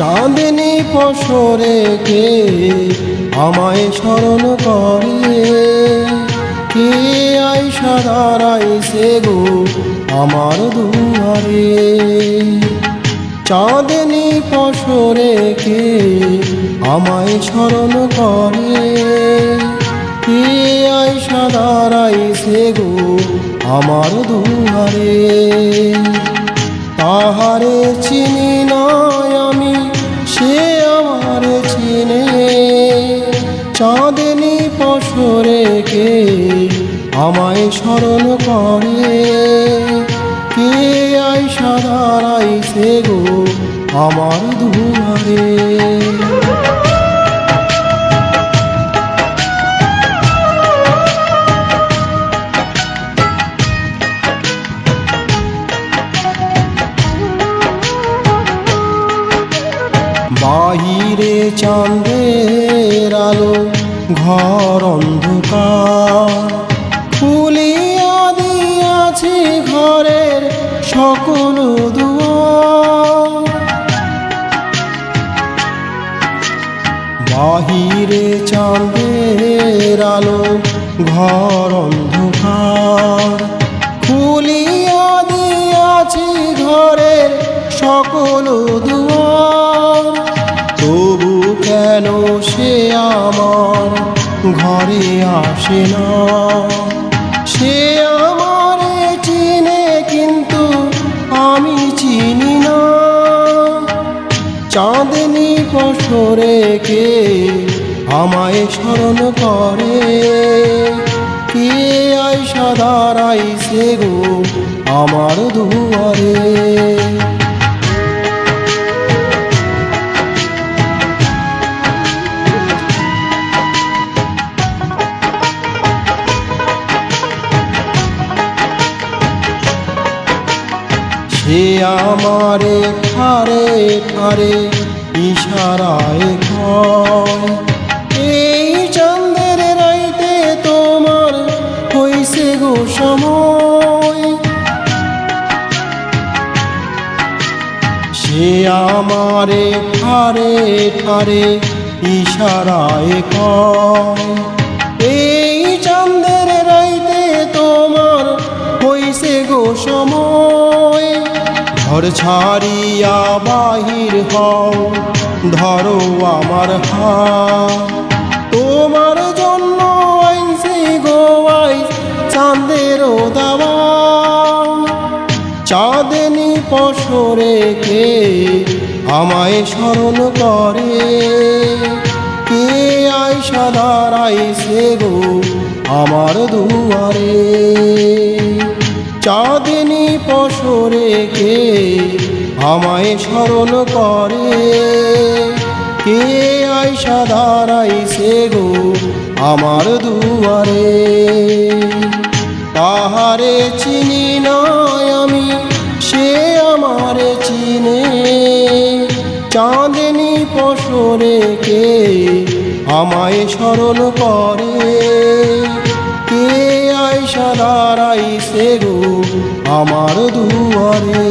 চাঁদনী পশরে কে আমায় স্মরণ করে, কে আইসা দাঁড়াইছে গো আমার দুয়ারে। চাঁদনী পশরে কে আমায় স্মরণ করে, কে আইসা দাঁড়াইছে গো আমার দুয়ারে। তাহারে চিনি নাই আমি, সে আমার চিনে। চাঁদনী পশরে কে আমায় স্মরণ করে, কে আইসা দাঁড়াইছে গো আমার দুয়ারে। বাহিরে চাঁদের আলো, ঘর অন্ধকার, খুলিয়া দিয়াছি ঘরের সকল দুয়ার। বাহিরে চাঁদের আলো, ঘর অন্ধকার, খুলিয়া দিয়াছি ঘরের সকল দুয়ার। তবু কেন সে আমার ঘরে আসে না, সে আমারে চিনে কিন্তু আমি চিনি না। চাঁদনী পশরে কে আমায় স্মরণ করে, কে আইসা দাঁড়াইছে গো আমার দুয়ারে। সে আমারে ঠারে ঠারে ইশারায় কয়, এই চাঁদের রাইতে তোমার হইছে গো সময়। সে আমারে ঠারে ঠারে ইশারায় কয়, এই চাঁদের রাইতে তোমার হইছে গো সময়। ঘর ছাড়িয়া বাহির হও, ধরো আমার হাত, তোমার জন্য আইছি গোয়াই চাঁদেরও দাওয়া। চাঁদনী পশরে কে আমায় স্মরণ করে, কে আইসা দাঁড়াইছে গো আমার দুয়ারে। চাঁদনী পশরে কে আমায় স্মরণ করে, কে আইসা দাঁড়াইছে গো আমার দুয়ারে। তাহারে চিনি নাই আমি, সে আমারে চিনে। চাঁদনী পশরে কে আমায় স্মরণ করে, কে আইসা দাঁড়াইছে গো আমার দুয়ারে।